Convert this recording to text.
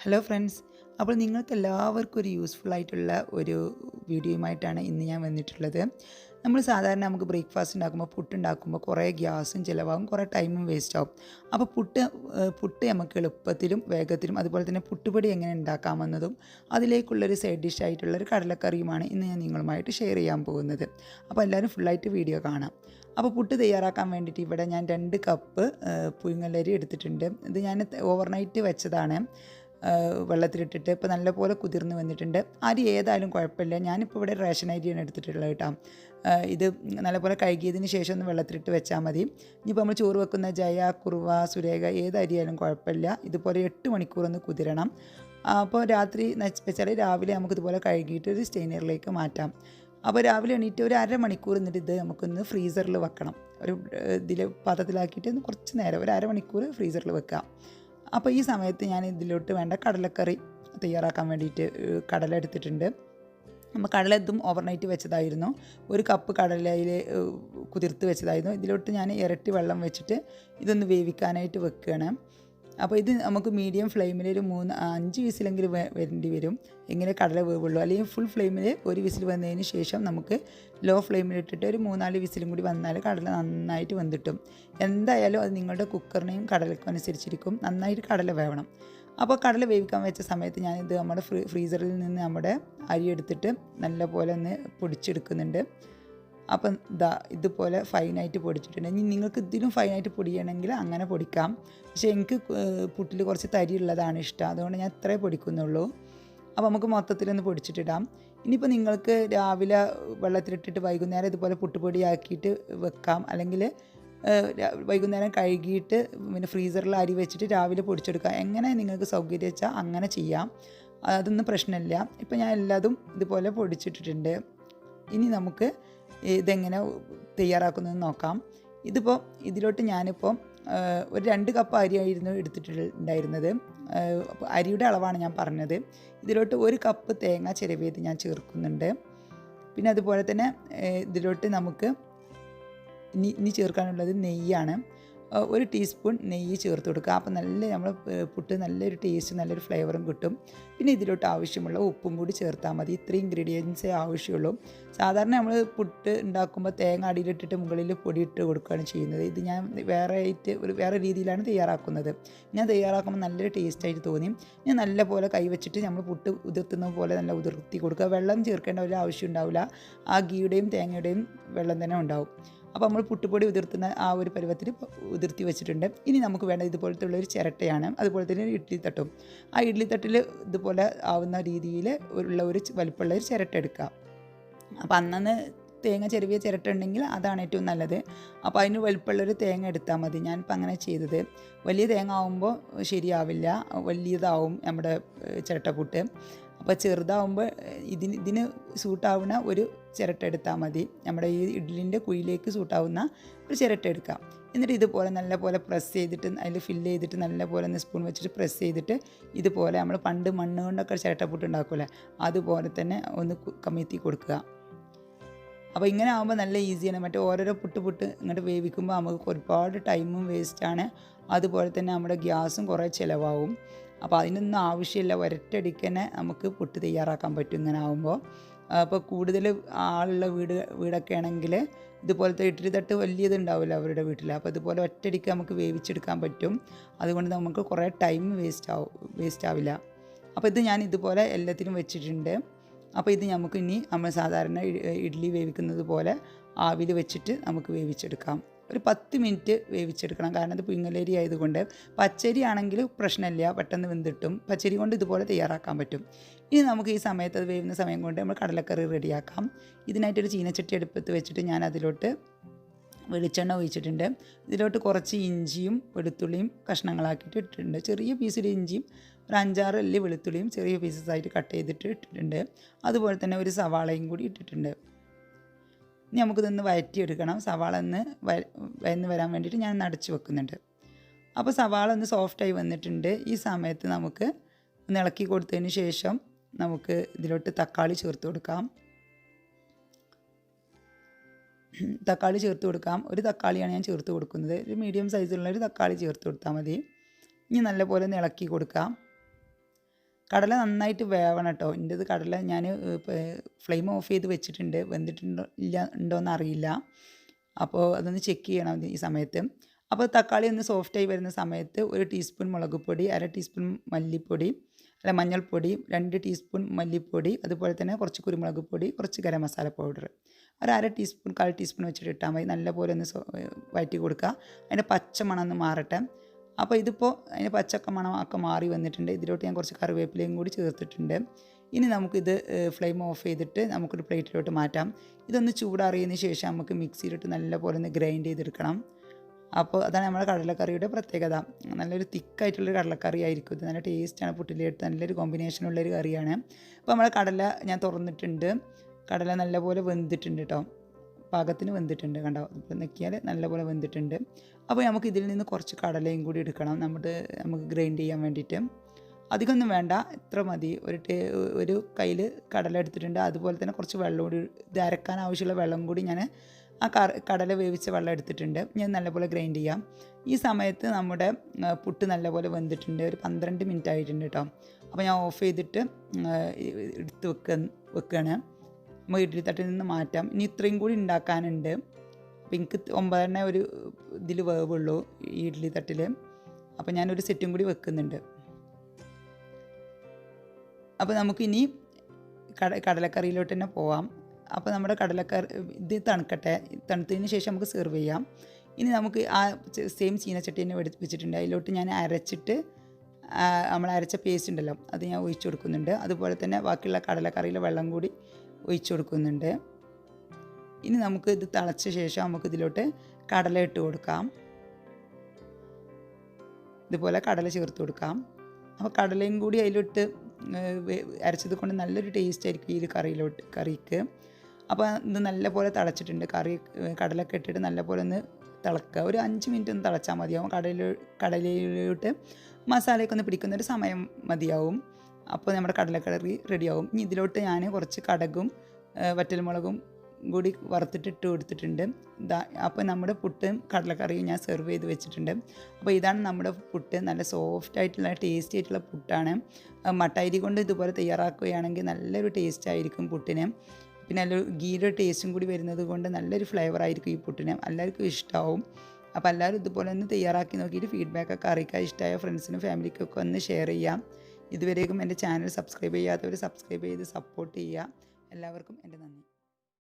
Hello friends, അപ്പോൾ നിങ്ങൾക്ക് എല്ലാവർക്കും ഒരു യൂസ്ഫുൾ ആയിട്ടുള്ള ഒരു വീഡിയോയുമായിട്ടാണ് ഇന്ന് ഞാൻ വന്നിട്ടുള്ളത്. നമ്മൾ സാധാരണ നമുക്ക് ബ്രേക്ക്ഫാസ്റ്റ് ഉണ്ടാക്കുമ്പോൾ പുട്ടുണ്ടാക്കുമ്പോൾ കുറേ ഗ്യാസും ചിലവാകും, കുറേ ടൈമും വേസ്റ്റ് ആവും. അപ്പോൾ പുട്ട് നമുക്ക് എളുപ്പത്തിലും വേഗത്തിലും അതുപോലെ തന്നെ പുട്ടുപൊടി എങ്ങനെ ഉണ്ടാക്കാമെന്നതും അതിലേക്കുള്ളൊരു സൈഡ് ഡിഷ് ആയിട്ടുള്ളൊരു കടലക്കറിയുമാണ് ഇന്ന് ഞാൻ നിങ്ങളുമായിട്ട് ഷെയർ ചെയ്യാൻ പോകുന്നത്. അപ്പോൾ എല്ലാവരും ഫുള്ളായിട്ട് വീഡിയോ കാണാം. അപ്പോൾ പുട്ട് തയ്യാറാക്കാൻ വേണ്ടിയിട്ട് ഇവിടെ ഞാൻ 2 കപ്പ് പുഴുങ്ങലരി എടുത്തിട്ടുണ്ട്. ഇത് ഞാൻ ഓവർനൈറ്റ് വെച്ചതാണ്, വെള്ളത്തിലിട്ടിട്ട്. ഇപ്പോൾ നല്ലപോലെ കുതിർന്ന് വന്നിട്ടുണ്ട്. അരി ഏതായാലും കുഴപ്പമില്ല. ഞാനിപ്പോൾ ഇവിടെ റേഷൻ അരിയാണ് എടുത്തിട്ടുള്ളത് കേട്ടോ. ഇത് നല്ലപോലെ കഴുകിയതിന് ശേഷം ഒന്ന് വെള്ളത്തിലിട്ട് വെച്ചാൽ മതി. ഇനിയിപ്പോൾ നമ്മൾ ചോറ് വെക്കുന്ന ജയ, കുറുവ, സുരേഖ ഏത് അരിയായാലും കുഴപ്പമില്ല. ഇതുപോലെ 8 മണിക്കൂറൊന്ന് കുതിരണം. അപ്പോൾ രാത്രി വെച്ചാൽ രാവിലെ നമുക്കിതുപോലെ കഴുകിയിട്ട് ഒരു സ്റ്റെയിനറിലേക്ക് മാറ്റാം. അപ്പോൾ രാവിലെ എണീറ്റ് ഒരു അരമണിക്കൂർ എന്നിട്ട് ഇത് നമുക്കൊന്ന് ഫ്രീസറിൽ വെക്കണം. ഒരു ഇതിൽ പാത്രത്തിലാക്കിയിട്ട് കുറച്ച് നേരം ഒരു അരമണിക്കൂർ ഫ്രീസറിൽ വെക്കാം. അപ്പോൾ ഈ സമയത്ത് ഞാൻ ഇതിലോട്ട് വേണ്ട കടലക്കറി തയ്യാറാക്കാൻ വേണ്ടിയിട്ട് കടല എടുത്തിട്ടുണ്ട്. നമ്മൾ കടല ഇതും ഓവർനൈറ്റ് വെച്ചതായിരുന്നു. 1 കപ്പ് കടലയിൽ കുതിർത്ത് വെച്ചതായിരുന്നു. ഇതിലോട്ട് ഞാൻ ഇരട്ടി വെള്ളം വെച്ചിട്ട് ഇതൊന്ന് വേവിക്കാനായിട്ട് വെക്കുകയാണ്. അപ്പോൾ ഇത് നമുക്ക് മീഡിയം ഫ്ലെയിമിൽ ഒരു 5 വിസിലെങ്കിലും വരേണ്ടി വരും, എങ്ങനെ കടല വേവുള്ളൂ. അല്ലെങ്കിൽ ഫുൾ ഫ്ലെയിമിൽ 1 വിസിൽ വന്നതിന് ശേഷം നമുക്ക് ലോ ഫ്ലെയിമിലിട്ടിട്ട് ഒരു 3-4 വിസിലും കൂടി വന്നാൽ കടല നന്നായിട്ട് വെന്തിട്ടും. എന്തായാലും അത് നിങ്ങളുടെ കുക്കറിനെയും കടലക്കും അനുസരിച്ചിരിക്കും. നന്നായിട്ട് കടല വേവണം. അപ്പോൾ കടല വേവിക്കാൻ വെച്ച സമയത്ത് ഞാനിത് നമ്മുടെ ഫ്രീസറിൽ നിന്ന് നമ്മുടെ അരി എടുത്തിട്ട് നല്ലപോലെ ഒന്ന് പൊടിച്ചെടുക്കുന്നുണ്ട്. അപ്പം ഇതുപോലെ ഫൈനായിട്ട് പൊടിച്ചിട്ടുണ്ട്. ഇനി നിങ്ങൾക്ക് ഇതിലും ഫൈനായിട്ട് പൊടിയണമെങ്കിൽ അങ്ങനെ പൊടിക്കാം. പക്ഷേ എനിക്ക് പുട്ടിൽ കുറച്ച് തരി ഉള്ളതാണ് ഇഷ്ടം, അതുകൊണ്ട് ഞാൻ ഇത്രേ പൊടിക്കുന്നുള്ളൂ. അപ്പോൾ നമുക്ക് മൊത്തത്തിലൊന്ന് പൊടിച്ചിട്ടിടാം. ഇനിയിപ്പോൾ നിങ്ങൾക്ക് രാവിലെ വെള്ളത്തിലിട്ടിട്ട് വൈകുന്നേരം ഇതുപോലെ പുട്ടുപൊടിയാക്കിയിട്ട് വെക്കാം. അല്ലെങ്കിൽ വൈകുന്നേരം കഴുകിയിട്ട് പിന്നെ ഫ്രീസറിൽ അരി വെച്ചിട്ട് രാവിലെ പൊടിച്ചെടുക്കാം. എങ്ങനെ നിങ്ങൾക്ക് സൗകര്യം വെച്ചാൽ അങ്ങനെ ചെയ്യാം, അതൊന്നും പ്രശ്നമില്ല. ഇപ്പോൾ ഞാൻ എല്ലാതും ഇതുപോലെ പൊടിച്ചിട്ടിട്ടുണ്ട്. ഇനി നമുക്ക് ഇതെങ്ങനെ തയ്യാറാക്കുന്നതെന്ന് നോക്കാം. ഇതിലോട്ട് ഞാനിപ്പോൾ ഒരു 2 കപ്പ് അരിയായിരുന്നു എടുത്തിട്ടുണ്ടായിരുന്നത്. അരിയുടെ അളവാണ് ഞാൻ പറഞ്ഞത്. ഇതിലോട്ട് 1 കപ്പ് തേങ്ങ ചിരവിയത് ഞാൻ ചേർക്കുന്നുണ്ട്. പിന്നെ അതുപോലെ തന്നെ ഇതിലോട്ട് നമുക്ക് ഇനി ചേർക്കാനുള്ളത് നെയ്യാണ്. 1 ടീസ്പൂൺ നെയ്യ് ചേർത്ത് കൊടുക്കുക. അപ്പോൾ നമ്മൾ പുട്ട് നല്ലൊരു ടേസ്റ്റ്, നല്ലൊരു ഫ്ലേവറും കിട്ടും. പിന്നെ ഇതിലോട്ട് ആവശ്യമുള്ള ഉപ്പും കൂടി ചേർത്താൽ മതി. ഇത്രയും ഇൻഗ്രീഡിയൻസേ ആവശ്യമുള്ളൂ. സാധാരണ നമ്മൾ പുട്ട് ഉണ്ടാക്കുമ്പോൾ തേങ്ങ അടിയിലിട്ടിട്ട് മുകളിൽ പൊടിയിട്ട് കൊടുക്കുകയാണ് ചെയ്യുന്നത്. ഇത് ഞാൻ വേറെ രീതിയിലാണ് തയ്യാറാക്കുന്നത്. ഞാൻ തയ്യാറാക്കുമ്പോൾ നല്ലൊരു ടേസ്റ്റായിട്ട് തോന്നി. ഞാൻ നല്ലപോലെ കൈവച്ചിട്ട് നമ്മൾ പുട്ട് ഉതിർത്തുന്ന പോലെ നല്ല ഉതിർത്തി കൊടുക്കുക. വെള്ളം ചേർക്കേണ്ട ഒരു ആവശ്യം ഉണ്ടാവില്ല. ആ ഗീയുടെയും തേങ്ങയുടെയും വെള്ളം തന്നെ ഉണ്ടാവും. അപ്പോൾ നമ്മൾ പുട്ടുപൊടി ഉതിർത്തുന്ന ആ ഒരു പരുവത്തിൽ ഉതിർത്തി വെച്ചിട്ടുണ്ട്. ഇനി നമുക്ക് വേണ്ട ഇതുപോലത്തെ ഉള്ളൊരു ചിരട്ടയാണ്. അതുപോലെ തന്നെ ഒരു ഇഡ്ഡലി തട്ടും. ആ ഇഡ്ഡലി തട്ടിൽ ഇതുപോലെ ആവുന്ന രീതിയിൽ ഉള്ള ഒരു വലിപ്പമുള്ള ഒരു ചിരട്ട എടുക്കുക. അപ്പോൾ അന്നന്ന് തേങ്ങ ചെറിയ ചിരട്ട ഉണ്ടെങ്കിൽ അതാണ് ഏറ്റവും നല്ലത്. അപ്പോൾ അതിന് വലിപ്പമുള്ളൊരു തേങ്ങ എടുത്താൽ മതി. ഞാനിപ്പോൾ അങ്ങനെ ചെയ്തത്. വലിയ തേങ്ങ ആകുമ്പോൾ ശരിയാവില്ല, വലിയതാവും നമ്മുടെ ചിരട്ടപ്പുട്ട്. അപ്പോൾ ചെറുതാവുമ്പോൾ ഇതിന് സൂട്ടാവുന്ന ഒരു ചിരട്ട എടുത്താൽ മതി. നമ്മുടെ ഈ ഇഡ്ഡലിൻ്റെ കുഴിയിലേക്ക് സൂട്ടാവുന്ന ഒരു ചിരട്ട എടുക്കാം. എന്നിട്ട് ഇതുപോലെ നല്ലപോലെ പ്രസ് ചെയ്തിട്ട് അതിൽ ഫില്ല് ചെയ്തിട്ട് നല്ലപോലെ ഒന്ന് സ്പൂൺ വെച്ചിട്ട് പ്രസ് ചെയ്തിട്ട് ഇതുപോലെ നമ്മൾ പണ്ട് മണ്ണ് കൊണ്ടൊക്കെ ചിരട്ടപ്പുട്ട് ഉണ്ടാക്കുമല്ലേ, അതുപോലെ തന്നെ ഒന്ന് കമിഴ്ത്തി കൊടുക്കുക. അപ്പോൾ ഇങ്ങനെ ആകുമ്പോൾ നല്ല ഈസിയാണ്. മറ്റേ ഓരോരോ പുട്ട് ഇങ്ങോട്ട് വേവിക്കുമ്പോൾ നമുക്ക് ഒരുപാട് ടൈമും വേസ്റ്റാണ്. അതുപോലെ തന്നെ നമ്മുടെ ഗ്യാസും കുറേ ചിലവാകും. അപ്പോൾ അതിനൊന്നും ആവശ്യമില്ല. ഒരൊറ്റയടിക്ക് തന്നെ നമുക്ക് പുട്ട് തയ്യാറാക്കാൻ പറ്റും ഇങ്ങനെ ആകുമ്പോൾ. അപ്പോൾ കൂടുതൽ ആളുള്ള വീടൊക്കെ ആണെങ്കിൽ ഇതുപോലത്തെ ഇഡ്ഡലി തട്ട് വലിയതുണ്ടാവില്ല അവരുടെ വീട്ടിൽ. അപ്പോൾ ഇതുപോലെ ഒറ്റയടിക്ക് നമുക്ക് വേവിച്ചെടുക്കാൻ പറ്റും. അതുകൊണ്ട് നമുക്ക് കുറേ ടൈം വേസ്റ്റ് ആവില്ല. അപ്പോൾ ഇത് ഞാൻ ഇതുപോലെ എല്ലാത്തിനും വെച്ചിട്ടുണ്ട്. അപ്പോൾ ഇത് നമുക്ക് ഇനി നമ്മൾ സാധാരണ ഇഡ്ഡലി വേവിക്കുന്നത് പോലെ ആവിയിൽ വെച്ചിട്ട് നമുക്ക് വേവിച്ചെടുക്കാം. ഒരു 10 മിനിറ്റ് വേവിച്ചെടുക്കണം. കാരണം അത് പുഴുങ്ങലരി ആയതുകൊണ്ട്. പച്ചരി ആണെങ്കിൽ പ്രശ്നമില്ല, പെട്ടെന്ന് വെന്തിട്ടും. പച്ചരി കൊണ്ട് ഇതുപോലെ തയ്യാറാക്കാൻ പറ്റും. ഇനി നമുക്ക് ഈ സമയത്ത് അത് വേവുന്ന സമയം കൊണ്ട് നമ്മൾ കടലക്കറി റെഡിയാക്കാം. ഇതിനായിട്ടൊരു ചീനച്ചട്ടി അടുപ്പത്ത് വെച്ചിട്ട് ഞാൻ അതിലോട്ട് വെളിച്ചെണ്ണ ഒഴിച്ചിട്ടുണ്ട്. ഇതിലോട്ട് കുറച്ച് ഇഞ്ചിയും വെളുത്തുള്ളിയും കഷ്ണങ്ങളാക്കിയിട്ട് ഇട്ടിട്ടുണ്ട്. ചെറിയ പീസിൽ ഇഞ്ചിയും ഒരു 5-6 അല്ലി വെളുത്തുള്ളിയും ചെറിയ പീസസായിട്ട് കട്ട് ചെയ്തിട്ട് ഇട്ടിട്ടുണ്ട്. അതുപോലെ തന്നെ ഒരു സവാളയും കൂടി ഇട്ടിട്ടുണ്ട്. ഇനി നമുക്കിതൊന്ന് വഴറ്റിയെടുക്കണം. സവാള ഒന്ന് വഴന്ന് വരാൻ വേണ്ടിയിട്ട് ഞാൻ അടച്ച് വെക്കുന്നുണ്ട്. അപ്പോൾ സവാള ഒന്ന് സോഫ്റ്റായി വന്നിട്ടുണ്ട്. ഈ സമയത്ത് നമുക്ക് ഒന്ന് ഇളക്കി കൊടുത്തതിന് ശേഷം നമുക്ക് ഇതിലോട്ട് തക്കാളി ചേർത്ത് കൊടുക്കാം. ഒരു തക്കാളിയാണ് ഞാൻ ചേർത്ത് കൊടുക്കുന്നത്. ഒരു മീഡിയം സൈസിലുള്ള ഒരു തക്കാളി ചേർത്ത് കൊടുത്താൽ മതി. ഇനി നല്ലപോലെ ഒന്ന് ഇളക്കി കൊടുക്കാം. കടല നന്നായിട്ട് വേവണം കേട്ടോ. എൻ്റേത് കടല ഞാൻ ഫ്ലെയിം ഓഫ് ചെയ്ത് വെച്ചിട്ടുണ്ട്, വെന്തിട്ടുണ്ടോ ഉണ്ടോയെന്ന് അറിയില്ല. അപ്പോൾ അതൊന്ന് ചെക്ക് ചെയ്യണം ഈ സമയത്ത്. അപ്പോൾ തക്കാളി ഒന്ന് സോഫ്റ്റായി വരുന്ന സമയത്ത് 1 ടീസ്പൂൺ മുളക് പൊടി, 1/2 ടീസ്പൂൺ മഞ്ഞൾപ്പൊടി, 2 ടീസ്പൂൺ മല്ലിപ്പൊടി, അതുപോലെ തന്നെ കുറച്ച് കുരുമുളക് പൊടി, കുറച്ച് garam masala powder, 1/2 teaspoon 1/4 teaspoon വെച്ചിട്ട് ഇട്ടാൽ മതി. നല്ലപോലെ ഒന്ന് വഴറ്റി കൊടുക്കുക. അതിൻ്റെ പച്ച മണം ഒന്ന് മാറട്ടെ. അപ്പോൾ ഇതിപ്പോൾ അതിൻ്റെ പച്ചക്ക മണമൊക്കെ മാറി വന്നിട്ടുണ്ട്. ഇതിലോട്ട് ഞാൻ കുറച്ച് കറിവേപ്പിലയും കൂടി ചേർത്തിട്ടുണ്ട്. ഇനി നമുക്കിത് ഫ്ലെയിം ഓഫ് ചെയ്തിട്ട് നമുക്കൊരു പ്ലേറ്റിലോട്ട് മാറ്റാം. ഇതൊന്ന് ചൂടാറിയതിന് ശേഷം നമുക്ക് മിക്സിയിലിട്ട് നല്ലപോലെ ഒന്ന് ഗ്രൈൻഡ് ചെയ്തെടുക്കണം. അപ്പോൾ അതാണ് നമ്മുടെ കടലക്കറിയുടെ പ്രത്യേകത. നല്ലൊരു തിക്കായിട്ടുള്ളൊരു കടലക്കറി ആയിരിക്കും ഇത്. നല്ല ടേസ്റ്റാണ്, പുട്ടിലെടുത്ത് നല്ലൊരു കോമ്പിനേഷനുള്ളൊരു കറിയാണ്. അപ്പോൾ നമ്മൾ കടല ഞാൻ തുറന്നിട്ടുണ്ട്. കടല നല്ലപോലെ വെന്തിട്ടുണ്ട് കേട്ടോ, പാകത്തിന് വെന്തിട്ടുണ്ട്. കണ്ടോ, ഇപ്പോൾ നോക്കിയാൽ നല്ലപോലെ വെന്തിട്ടുണ്ട്. അപ്പോൾ നമുക്ക് ഇതിൽ നിന്ന് കുറച്ച് കടലയും കൂടി എടുക്കണം നമുക്ക് ഗ്രൈൻഡ് ചെയ്യാൻ വേണ്ടിയിട്ട്. അധികമൊന്നും വേണ്ട, ഇത്ര മതി. ഒരു കയ്യിൽ കടല എടുത്തിട്ടുണ്ട്. അതുപോലെ തന്നെ കുറച്ച് വെള്ളം കൂടി, ഇത് അരക്കാൻ ആവശ്യമുള്ള വെള്ളം കൂടി ഞാൻ ആ കടല വേവിച്ച വെള്ളം എടുത്തിട്ടുണ്ട്. ഞാൻ നല്ലപോലെ ഗ്രൈൻഡ് ചെയ്യാം. ഈ സമയത്ത് നമ്മുടെ പുട്ട് നല്ലപോലെ വെന്തിട്ടുണ്ട്. ഒരു 12 മിനിറ്റ് ആയിട്ടുണ്ട് കേട്ടോ. അപ്പോൾ ഞാൻ ഓഫ് ചെയ്തിട്ട് എടുത്ത് വെക്കുകയാണ്. നമുക്ക് ഇഡ്ഡലി തട്ടിൽ നിന്ന് മാറ്റാം. ഇനി ഇത്രയും കൂടി ഉണ്ടാക്കാനുണ്ട്. അപ്പോൾ എനിക്ക് 9 ഒരു ഇതിൽ വേവുള്ളൂ ഈ ഇഡ്ഡലി തട്ടിൽ. അപ്പോൾ ഞാനൊരു സെറ്റും കൂടി വെക്കുന്നുണ്ട്. അപ്പോൾ നമുക്കിനി കടലക്കറിയിലോട്ട് തന്നെ പോവാം. അപ്പോൾ നമ്മുടെ കടലക്കറി ഇത് തണുക്കട്ടെ. തണുത്തതിന് ശേഷം നമുക്ക് സെർവ് ചെയ്യാം. ഇനി നമുക്ക് ആ സെയിം ചീനച്ചട്ടി തന്നെ വെച്ചിട്ടുണ്ട്. അതിലോട്ട് ഞാൻ നമ്മൾ അരച്ച പേസ്റ്റ് ഉണ്ടല്ലോ, അത് ഞാൻ ഒഴിച്ചു കൊടുക്കുന്നുണ്ട്. അതുപോലെ തന്നെ ബാക്കിയുള്ള കടലക്കറിയിലെ വെള്ളം കൂടി ഒഴിച്ചു കൊടുക്കുന്നുണ്ട്. ഇനി നമുക്ക് ഇത് തിളച്ച ശേഷം നമുക്ക് ഇതിലോട്ട് കടല ഇട്ട് കൊടുക്കാം. ഇതുപോലെ കടല ചേർത്ത് കൊടുക്കാം. അപ്പോൾ കടലയും കൂടി അതിലിട്ട് അരച്ചത് കൊണ്ട് നല്ലൊരു ടേസ്റ്റ് ആയിരിക്കും ഈ കറിക്ക്. അപ്പോൾ ഇത് നല്ലപോലെ തിളച്ചിട്ടുണ്ട്. കടലൊക്കെ ഇട്ടിട്ട് നല്ലപോലെ ഒന്ന് തിളക്കുക. ഒരു 5 മിനിറ്റ് ഒന്ന് തിളച്ചാൽ മതിയാവും. കടലയിലോട്ട് മസാലയൊക്കെ ഒന്ന് പിടിക്കുന്നൊരു സമയം മതിയാവും. അപ്പോൾ നമ്മുടെ കടലക്കറി റെഡിയാവും. ഇനി ഇതിലോട്ട് ഞാൻ കുറച്ച് കടകും വറ്റൽമുളകും കൂടി വറുത്തിട്ട് കൊടുത്തിട്ടുണ്ട്. അപ്പോൾ നമ്മുടെ പുട്ടും കടലക്കറിയും ഞാൻ സെർവ് ചെയ്ത് വെച്ചിട്ടുണ്ട്. അപ്പോൾ ഇതാണ് നമ്മുടെ പുട്ട്. നല്ല സോഫ്റ്റ് ആയിട്ടുള്ള ടേസ്റ്റി ആയിട്ടുള്ള പുട്ടാണ്. മട്ടരി കൊണ്ട് ഇതുപോലെ തയ്യാറാക്കുകയാണെങ്കിൽ നല്ലൊരു ടേസ്റ്റ് ആയിരിക്കും പുട്ടിന്. പിന്നെ നല്ലൊരു ഗീയുടെ ടേസ്റ്റും കൂടി വരുന്നത് കൊണ്ട് നല്ലൊരു ഫ്ലേവർ ആയിരിക്കും ഈ പുട്ടിന്. എല്ലാവർക്കും ഇഷ്ടമാവും. അപ്പോൾ എല്ലാവരും ഇതുപോലെ ഒന്ന് തയ്യാറാക്കി നോക്കിയിട്ട് ഫീഡ്ബാക്കൊക്കെ അറിയിക്കുക. ഇഷ്ടമായ ഫ്രണ്ട്സിനും ഫാമിലിക്കൊക്കെ ഒന്ന് ഷെയർ ചെയ്യാം. ഇതുവരേക്കും എൻ്റെ ചാനൽ സബ്സ്ക്രൈബ് ചെയ്യാത്തവർ സബ്സ്ക്രൈബ് ചെയ്ത് സപ്പോർട്ട് ചെയ്യുക. എല്ലാവർക്കും എൻ്റെ നന്ദി.